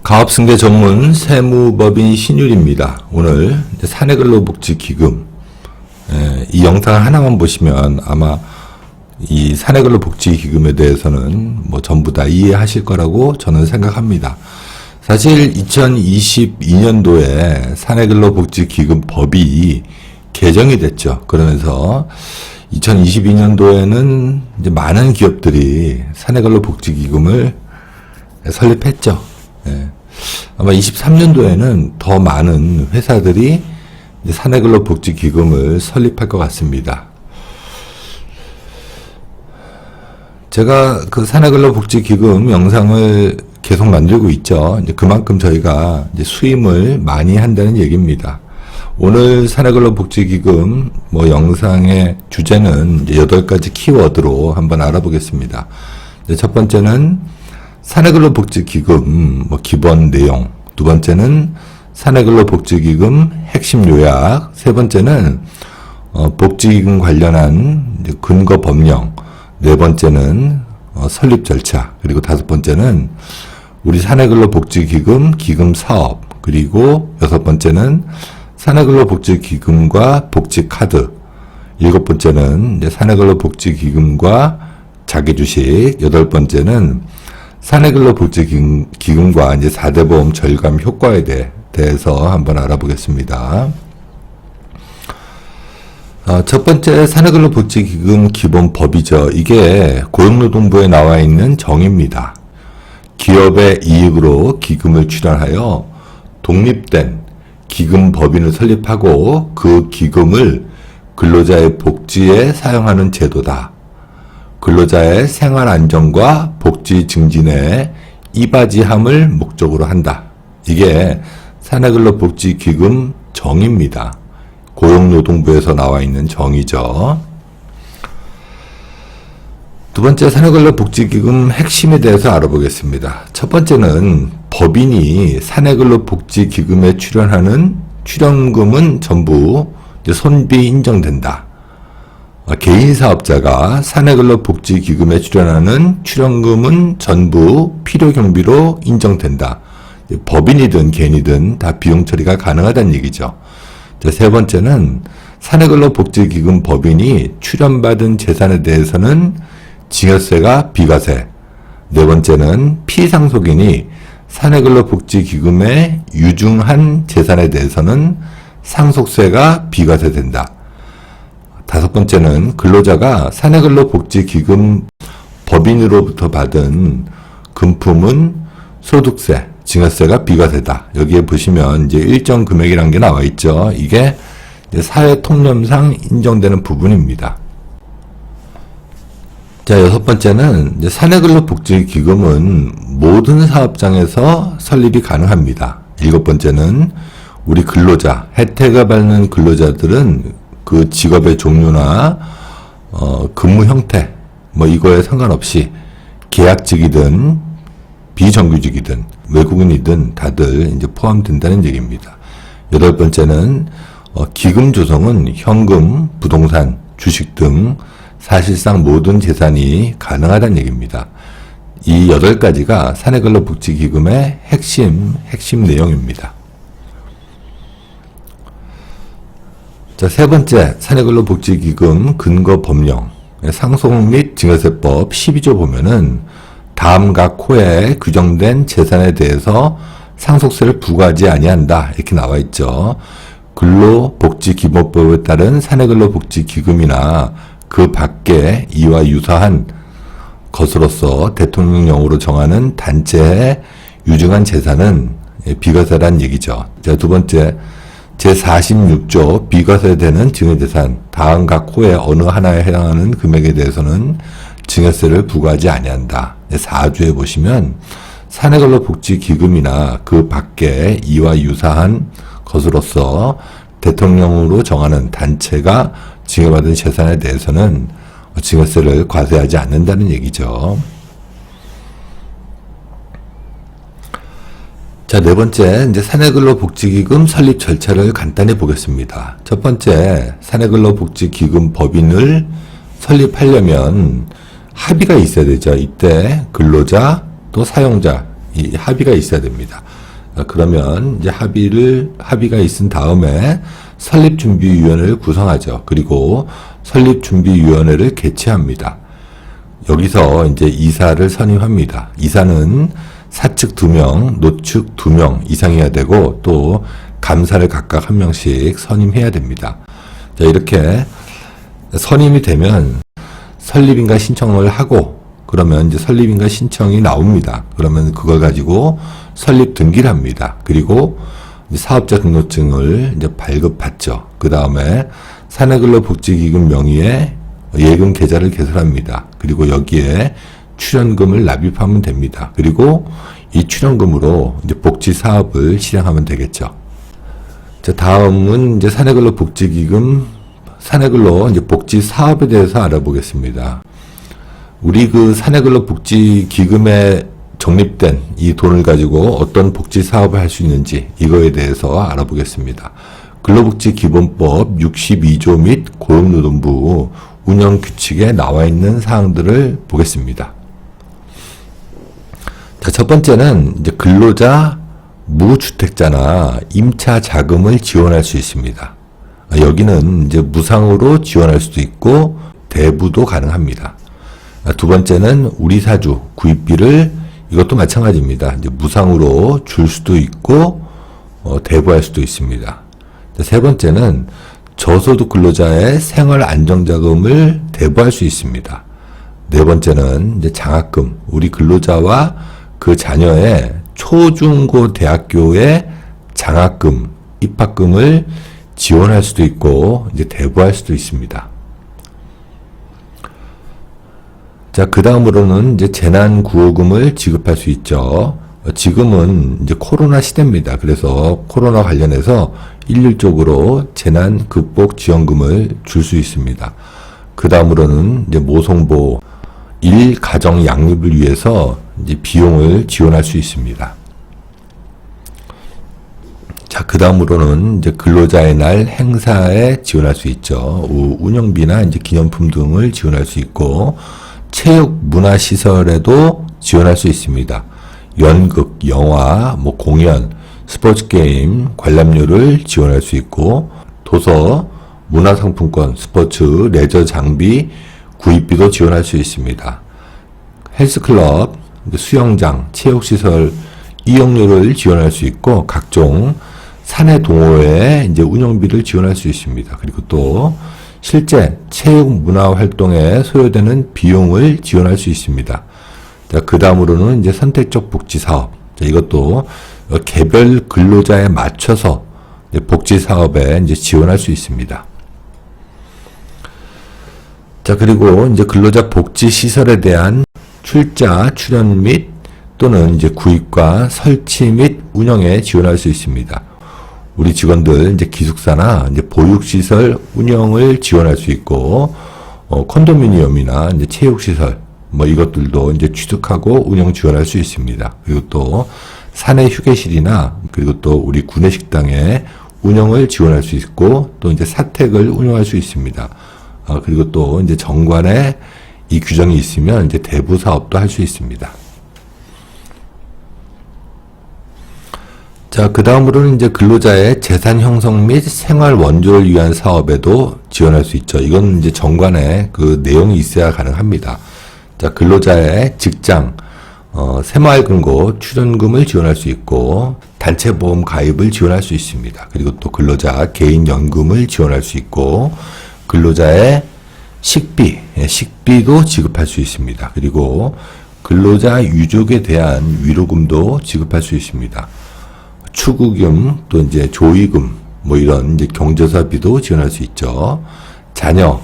가업승계 전문 세무법인 신율입니다. 오늘 사내근로복지기금, 이 영상 하나만 보시면 아마 이 사내근로복지기금에 대해서는 전부 다 이해하실 거라고 저는 생각합니다. 사실 2022년도에 사내근로복지기금법이 개정이 됐죠. 그러면서 2022년도에는 이제 많은 기업들이 사내근로복지기금을 설립했죠. 아마 23년도에는 더 많은 회사들이 사내근로복지기금을 설립할 것 같습니다. 제가 그 사내근로복지기금 영상을 계속 만들고 있죠. 이제 그만큼 저희가 이제 수임을 많이 한다는 얘기입니다. 오늘 사내근로복지기금 영상의 주제는 이제 8가지 키워드로 한번 알아보겠습니다. 첫 번째는 사내근로복지기금 기본 내용, 두 번째는 사내근로복지기금 핵심 요약, 세 번째는 복지기금 관련한 이제 근거 법령, 네 번째는 설립 절차, 그리고 다섯 번째는 우리 사내근로복지기금 기금 사업, 그리고 여섯 번째는 사내근로복지기금과 복지카드, 일곱 번째는 이제 사내근로복지기금과 자기주식, 여덟 번째는 사내근로복지기금과 이제 4대 보험 절감 효과에 대해서 한번 알아보겠습니다. 첫 번째 사내근로복지기금 기본법이죠. 이게 고용노동부에 나와 있는 정의입니다. 기업의 이익으로 기금을 출연하여 독립된 기금법인을 설립하고 그 기금을 근로자의 복지에 사용하는 제도다. 근로자의 생활 안정과 복지 증진에 이바지함을 목적으로 한다. 이게 사내근로복지기금 정의입니다. 고용노동부에서 나와 있는 정의죠. 두 번째 사내근로복지기금 핵심에 대해서 알아보겠습니다. 첫 번째는 법인이 사내근로복지기금에 출연하는 출연금은 전부 손비 인정된다. 개인 사업자가 사내근로복지기금에 출연하는 출연금은 전부 필요경비로 인정된다. 법인이든 개인이든 다 비용 처리가 가능하다는 얘기죠. 세 번째는 사내근로복지기금 법인이 출연받은 재산에 대해서는 증여세가 비과세. 네 번째는 피상속인이 사내근로복지기금에 유증한 재산에 대해서는 상속세가 비과세된다. 다섯 번째는 근로자가 사내근로복지기금 법인으로부터 받은 금품은 소득세, 증여세가 비과세다. 여기에 보시면 이제 일정 금액이라는 게 나와 있죠. 이게 사회 통념상 인정되는 부분입니다. 자, 여섯 번째는 이제 사내근로복지기금은 모든 사업장에서 설립이 가능합니다. 일곱 번째는 우리 근로자, 혜택을 받는 근로자들은 그 직업의 종류나 근무 형태 이거에 상관없이 계약직이든 비정규직이든 외국인이든 다들 이제 포함된다는 얘기입니다. 여덟 번째는 기금 조성은 현금, 부동산, 주식 등 사실상 모든 재산이 가능하다는 얘기입니다. 이 8가지가 사내근로복지기금의 핵심 내용입니다. 자, 세 번째, 사내근로복지기금 근거 법령, 상속 및 증여세법 12조 보면은 다음 각 호에 규정된 재산에 대해서 상속세를 부과하지 아니한다. 이렇게 나와 있죠. 근로복지기본법에 따른 사내근로복지기금이나 그 밖에 이와 유사한 것으로서 대통령령으로 정하는 단체에 유증한 재산은 비과세란 얘기죠. 자, 두 번째, 제46조 비과세되는 증여재산 다음 각 호의 어느 하나에 해당하는 금액에 대해서는 증여세를 부과하지 아니한다. 4조에 보시면 사내근로복지기금이나 그 밖에 이와 유사한 것으로서 대통령으로 정하는 단체가 증여받은 재산에 대해서는 증여세를 과세하지 않는다는 얘기죠. 자, 네 번째, 이제 사내근로복지기금 설립 절차를 간단히 보겠습니다. 첫 번째, 사내근로복지기금 법인을 설립하려면 합의가 있어야 되죠. 이때 근로자 또 사용자 이 합의가 있어야 됩니다. 그러면 이제 합의가 있은 다음에 설립준비위원회를 구성하죠. 그리고 설립준비위원회를 개최합니다. 여기서 이제 이사를 선임합니다. 이사는 사측 2명, 노측 2명 이상이어야 되고, 또 감사를 각각 1명씩 선임해야 됩니다. 자, 이렇게 선임이 되면 설립인가 신청을 하고, 그러면 이제 설립인가 신청이 나옵니다. 그러면 그걸 가지고 설립 등기를 합니다. 그리고 사업자 등록증을 이제 발급받죠. 그 다음에 사내근로복지기금 명의의 예금 계좌를 개설합니다. 그리고 여기에 출연금을 납입하면 됩니다. 그리고 이 출연금으로 이제 복지 사업을 실행하면 되겠죠. 자, 다음은 이제 사내근로복지기금, 사내근로 이제 복지 사업에 대해서 알아보겠습니다. 우리 그 사내근로복지기금에 적립된 이 돈을 가지고 어떤 복지 사업을 할 수 있는지 이거에 대해서 알아보겠습니다. 근로복지기본법 62조 및 고용노동부 운영규칙에 나와 있는 사항들을 보겠습니다. 자, 첫 번째는 이제 근로자 무주택자나 임차 자금을 지원할 수 있습니다. 여기는 이제 무상으로 지원할 수도 있고 대부도 가능합니다. 두 번째는 우리 사주 구입비를 이것도 마찬가지입니다. 이제 무상으로 줄 수도 있고 대부할 수도 있습니다. 세 번째는 저소득 근로자의 생활 안정자금을 대부할 수 있습니다. 네 번째는 이제 장학금, 우리 근로자와 그 자녀의 초중고 대학교의 장학금, 입학금을 지원할 수도 있고 이제 대부할 수도 있습니다. 자, 그 다음으로는 이제 재난구호금을 지급할 수 있죠. 지금은 이제 코로나 시대입니다. 그래서 코로나 관련해서 일률적으로 재난극복지원금을 줄 수 있습니다. 그 다음으로는 이제 모성보 일가정 양립을 위해서 이제 비용을 지원할 수 있습니다. 자, 그 다음으로는 이제 근로자의 날 행사에 지원할 수 있죠. 운영비나 이제 기념품 등을 지원할 수 있고, 체육 문화시설에도 지원할 수 있습니다. 연극, 영화, 공연, 스포츠 게임, 관람료를 지원할 수 있고, 도서, 문화상품권, 스포츠, 레저 장비, 구입비도 지원할 수 있습니다. 헬스클럽, 수영장, 체육시설 이용료를 지원할 수 있고, 각종 사내 동호회 이제 운영비를 지원할 수 있습니다. 그리고 또 실제 체육 문화 활동에 소요되는 비용을 지원할 수 있습니다. 자, 그 다음으로는 이제 선택적 복지 사업. 자, 이것도 개별 근로자에 맞춰서 이제 복지 사업에 이제 지원할 수 있습니다. 자, 그리고 이제 근로자 복지 시설에 대한 출자, 출연 및 또는 이제 구입과 설치 및 운영에 지원할 수 있습니다. 우리 직원들 이제 기숙사나 이제 보육시설 운영을 지원할 수 있고, 콘도미니엄이나 이제 체육시설, 이것들도 이제 취득하고 운영 지원할 수 있습니다. 그리고 또 사내 휴게실이나 그리고 또 우리 구내식당의 운영을 지원할 수 있고, 또 이제 사택을 운영할 수 있습니다. 그리고 또 이제 정관에 이 규정이 있으면 이제 대부 사업도 할 수 있습니다. 자, 그 다음으로는 이제 근로자의 재산 형성 및 생활 원조를 위한 사업에도 지원할 수 있죠. 이건 이제 정관에 그 내용이 있어야 가능합니다. 자, 근로자의 직장, 새마을금고 출연금을 지원할 수 있고, 단체보험 가입을 지원할 수 있습니다. 그리고 또 근로자 개인연금을 지원할 수 있고, 근로자의 식비도 지급할 수 있습니다. 그리고 근로자 유족에 대한 위로금도 지급할 수 있습니다. 추구금, 또 이제 조의금, 이런 이제 경조사비도 지원할 수 있죠. 자녀,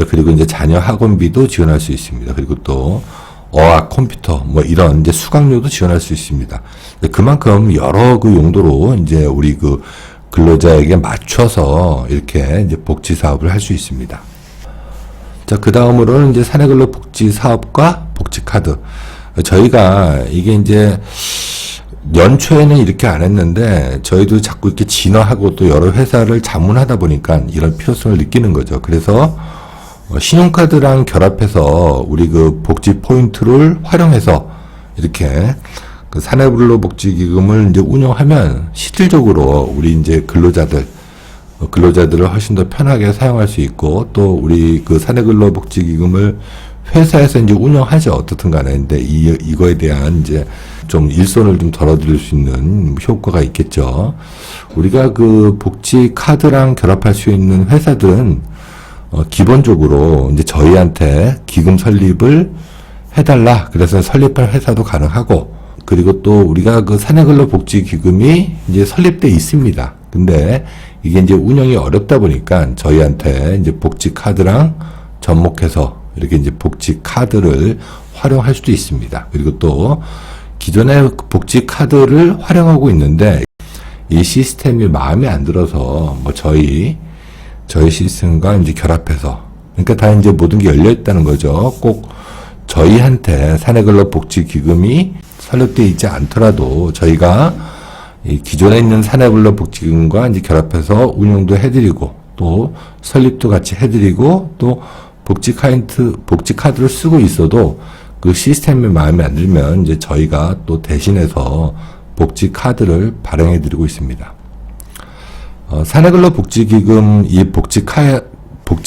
그리고 이제 자녀 학원비도 지원할 수 있습니다. 그리고 또 어학, 컴퓨터, 이런 이제 수강료도 지원할 수 있습니다. 그만큼 여러 그 용도로 이제 우리 그 근로자에게 맞춰서 이렇게 이제 복지 사업을 할 수 있습니다. 자, 그 다음으로는 이제 사내근로 복지 사업과 복지 카드. 저희가 이게 이제 연초에는 이렇게 안 했는데 저희도 자꾸 이렇게 진화하고 또 여러 회사를 자문하다 보니까 이런 필요성을 느끼는 거죠. 그래서 신용카드랑 결합해서 우리 그 복지 포인트를 활용해서 이렇게 그 사내근로복지기금을 이제 운영하면 실질적으로 우리 이제 근로자들을 훨씬 더 편하게 사용할 수 있고, 또 우리 그 사내근로복지기금을 회사에서 이제 운영하죠. 어떻든 간에. 근데 이거에 대한 이제 좀 일손을 좀 덜어드릴 수 있는 효과가 있겠죠. 우리가 그 복지 카드랑 결합할 수 있는 회사들은 기본적으로 이제 저희한테 기금 설립을 해달라. 그래서 설립할 회사도 가능하고, 그리고 또 우리가 그 사내근로복지기금이 이제 설립돼 있습니다. 근데 이게 이제 운영이 어렵다 보니까 저희한테 이제 복지 카드랑 접목해서 이렇게 이제 복지 카드를 활용할 수도 있습니다. 그리고 또 기존의 복지 카드를 활용하고 있는데 이 시스템이 마음에 안 들어서 뭐 저희 시스템과 이제 결합해서, 그러니까 다 이제 모든 게 열려 있다는 거죠. 꼭 저희한테 사내근로복지기금이 설립되어 있지 않더라도 저희가 이 기존에 있는 사내근로복지기금과 이제 결합해서 운영도 해드리고, 또 설립도 같이 해드리고, 또 복지 카드를 쓰고 있어도 그 시스템이 마음에 안 들면 이제 저희가 또 대신해서 복지 카드를 발행해드리고 있습니다. 사내근로복지기금 이 복지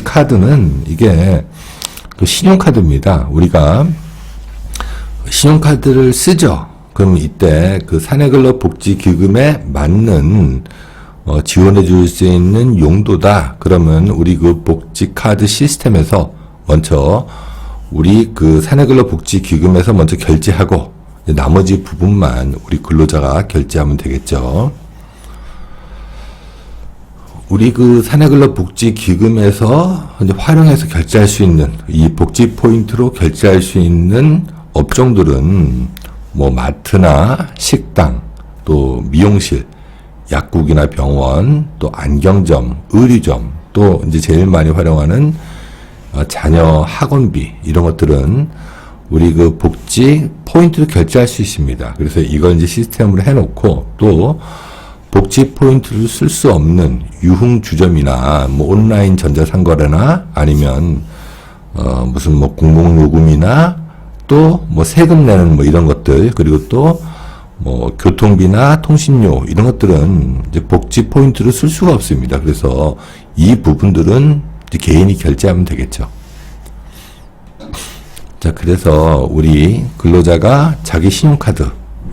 카드는 이게 그 신용카드입니다. 우리가 신용카드를 쓰죠. 그럼 이때 그 사내근로복지기금에 맞는 지원해 줄 수 있는 용도다. 그러면 우리 그 복지카드 시스템에서 먼저 우리 그 사내근로복지기금에서 먼저 결제하고 나머지 부분만 우리 근로자가 결제하면 되겠죠. 우리 그 사내근로복지기금에서 이제 활용해서 결제할 수 있는 이 복지 포인트로 결제할 수 있는 업종들은 뭐 마트나 식당, 또 미용실, 약국이나 병원, 또 안경점, 의류점, 또 이제 제일 많이 활용하는 자녀 학원비, 이런 것들은 우리 그 복지 포인트로 결제할 수 있습니다. 그래서 이걸 이제 시스템으로 해놓고, 또 복지 포인트를 쓸 수 없는 유흥주점이나 뭐 온라인 전자상거래나 아니면 무슨 뭐 공공요금이나 또 뭐 세금 내는 뭐 이런 것들, 그리고 또 뭐 교통비나 통신료 이런 것들은 이제 복지 포인트를 쓸 수가 없습니다. 그래서 이 부분들은 이제 개인이 결제하면 되겠죠. 자, 그래서 우리 근로자가 자기 신용카드,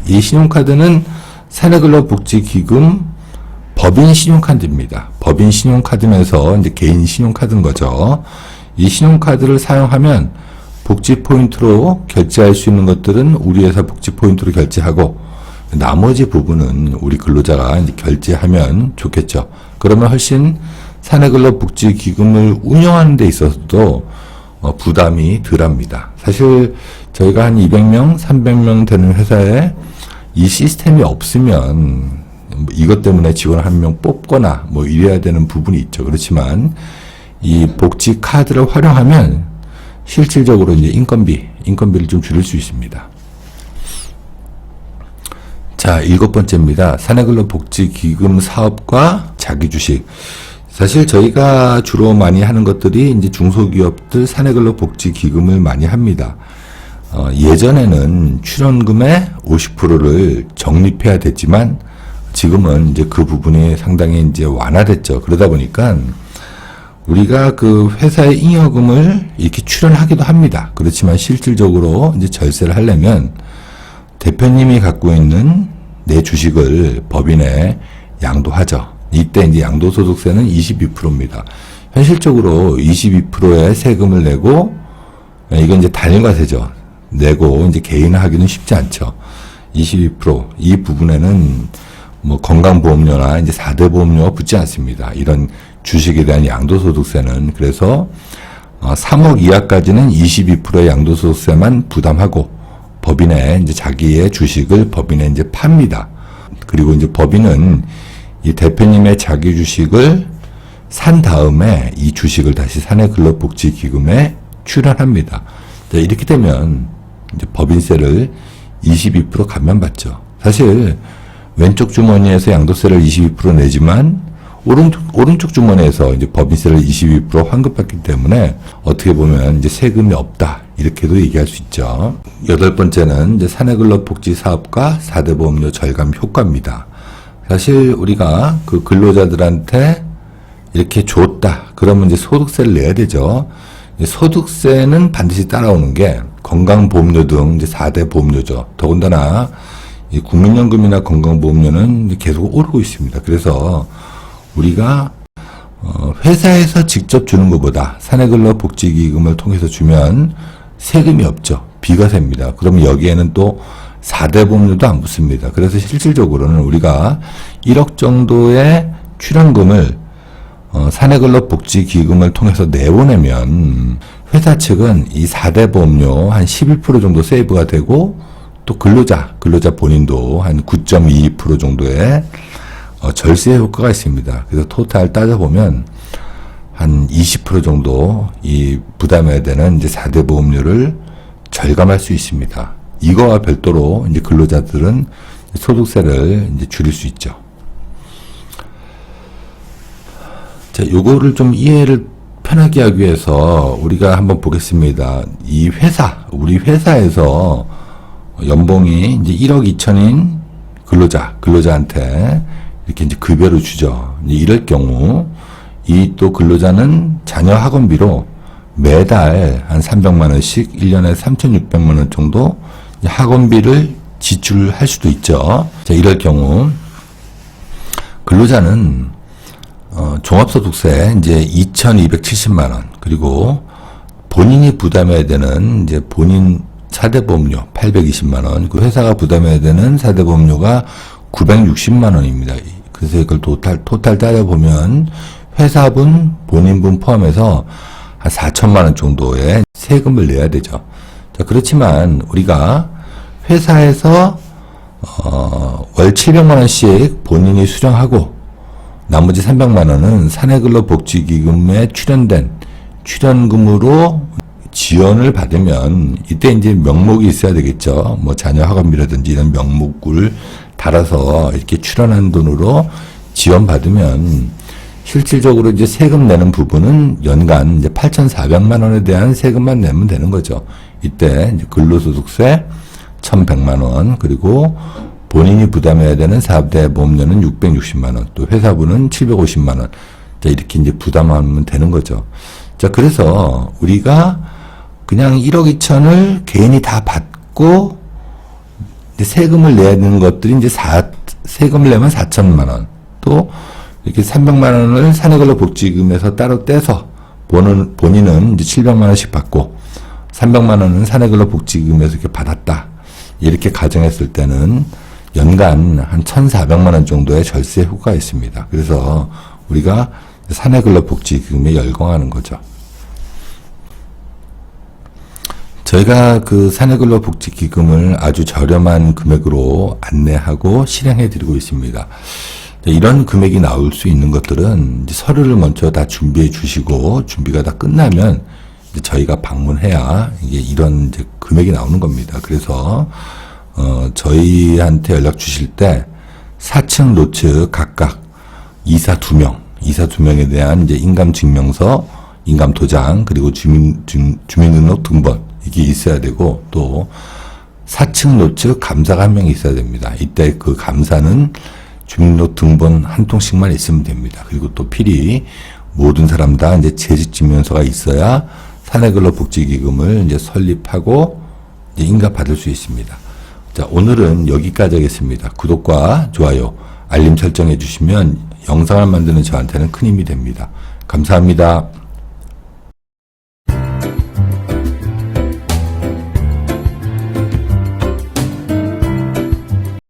이 신용카드는 사내근로복지기금 법인 신용카드입니다. 법인 신용카드면서 이제 개인 신용카드인 거죠. 이 신용카드를 사용하면 복지 포인트로 결제할 수 있는 것들은 우리 회사 복지 포인트로 결제하고, 나머지 부분은 우리 근로자가 이제 결제하면 좋겠죠. 그러면 훨씬 사내근로복지기금을 운영하는 데 있어서도 부담이 덜합니다. 사실 저희가 한 200명, 300명 되는 회사에 이 시스템이 없으면 이것 때문에 직원 한 명 뽑거나 뭐 이래야 되는 부분이 있죠. 그렇지만 이 복지 카드를 활용하면 실질적으로 이제 인건비를 좀 줄일 수 있습니다. 자, 7번째입니다. 사내근로복지기금 사업과 자기주식. 사실 저희가 주로 많이 하는 것들이 이제 중소기업들 사내근로복지기금을 많이 합니다. 예전에는 출연금의 50%를 적립해야 됐지만 지금은 이제 그 부분이 상당히 이제 완화됐죠. 그러다 보니까 우리가 그 회사의 잉여금을 이렇게 출연하기도 합니다. 그렇지만 실질적으로 이제 절세를 하려면 대표님이 갖고 있는 내 주식을 법인에 양도하죠. 이때 이제 양도소득세는 22%입니다. 현실적으로 22%의 세금을 내고, 이건 이제 단일과세죠. 내고 이제 개인화하기는 쉽지 않죠. 22%. 이 부분에는 뭐 건강보험료나 이제 4대 보험료가 붙지 않습니다. 이런 주식에 대한 양도소득세는. 그래서 3억 이하까지는 22%의 양도소득세만 부담하고 법인에 이제 자기의 주식을 법인에 이제 팝니다. 그리고 이제 법인은 이 대표님의 자기 주식을 산 다음에 이 주식을 다시 사내근로복지기금에 출연합니다. 자, 이렇게 되면 이제 법인세를 22% 감면받죠. 사실 왼쪽 주머니에서 양도세를 22% 내지만 오른쪽 주머니에서 이제 법인세를 22% 환급받기 때문에 어떻게 보면 이제 세금이 없다, 이렇게도 얘기할 수 있죠. 8번째는 이제 사내근로복지사업과 4대 보험료 절감 효과입니다. 사실 우리가 그 근로자들한테 이렇게 줬다. 그러면 이제 소득세를 내야 되죠. 소득세는 반드시 따라오는 게 건강보험료 등 이제 4대 보험료죠. 더군다나 이 국민연금이나 건강보험료는 계속 오르고 있습니다. 그래서 우리가 회사에서 직접 주는 것보다 사내근로복지기금을 통해서 주면 세금이 없죠. 비과세입니다. 그러면 여기에는 또 4대 보험료도 안 붙습니다. 그래서 실질적으로는 우리가 1억 정도의 출연금을 사내근로복지기금을 통해서 내보내면 회사 측은 이 4대 보험료 한 11% 정도 세이브가 되고 또 근로자 본인도 한 9.22% 정도의 절세 효과가 있습니다. 그래서 토탈 따져보면 한 20% 정도 이 부담해야 되는 이제 4대 보험료를 절감할 수 있습니다. 이거와 별도로 이제 근로자들은 소득세를 이제 줄일 수 있죠. 자, 요거를 좀 이해를 편하게 하기 위해서 우리가 한번 보겠습니다. 우리 회사에서 연봉이 이제 1억 2천인 근로자한테 이렇게 이제 급여를 주죠. 이럴 경우 이 또 근로자는 자녀 학원비로 매달 한 300만 원씩 1년에 3,600만 원 정도 학원비를 지출할 수도 있죠. 자, 이럴 경우 근로자는 종합소득세 이제 2,270만 원, 그리고 본인이 부담해야 되는 이제 본인 4대 보험료 820만 원, 그 회사가 부담해야 되는 4대 보험료가 960만 원입니다. 그래서 이걸 토탈 따져보면 회사분, 본인분 포함해서 한 4천만 원 정도의 세금을 내야 되죠. 자, 그렇지만 우리가 회사에서 월 700만 원씩 본인이 수령하고 나머지 300만 원은 사내근로복지기금에 출연된 출연금으로 지원을 받으면 이때 이제 명목이 있어야 되겠죠. 뭐 자녀 학원비라든지 이런 명목을 달아서 이렇게 출연한 돈으로 지원받으면 실질적으로 이제 세금 내는 부분은 연간 이제 8,400만 원에 대한 세금만 내면 되는 거죠. 이때 이제 근로소득세 1,100만 원, 그리고 본인이 부담해야 되는 4대 보험료는 660만 원, 또 회사분은 750만 원. 자, 이렇게 이제 부담하면 되는 거죠. 자, 그래서 우리가 그냥 1억 2천을 개인이 다 받고 이제 세금을 내야 되는 것들이 이제 세금을 내면 4천만 원, 또 이렇게 300만 원을 사내근로복지금에서 따로 떼서 본인은 이제 700만 원씩 받고 300만 원은 사내근로복지금에서 이렇게 받았다. 이렇게 가정했을 때는 연간 한 1,400만 원 정도의 절세 효과가 있습니다. 그래서 우리가 사내근로복지금에 열광하는 거죠. 저희가 그 사내근로복지기금을 아주 저렴한 금액으로 안내하고 실행해 드리고 있습니다. 이런 금액이 나올 수 있는 것들은 이제 서류를 먼저 다 준비해 주시고 준비가 다 끝나면 이제 저희가 방문해야 이게 이런 이제 금액이 나오는 겁니다. 그래서 저희한테 연락 주실 때 4층 노측 각각 이사 2명에 대한 이제 인감증명서, 인감도장, 그리고 주민등록등본 이게 있어야 되고, 또 4층 노측 감사가 한 명 있어야 됩니다. 이때 그 감사는 주민등록등본 한 통씩만 있으면 됩니다. 그리고 또 필히 모든 사람 다 이제 재직증명서가 있어야 사내근로복지기금을 이제 설립하고 이제 인가받을 수 있습니다. 자, 오늘은 여기까지 하겠습니다. 구독과 좋아요, 알림 설정해 주시면 영상을 만드는 저한테는 큰 힘이 됩니다. 감사합니다.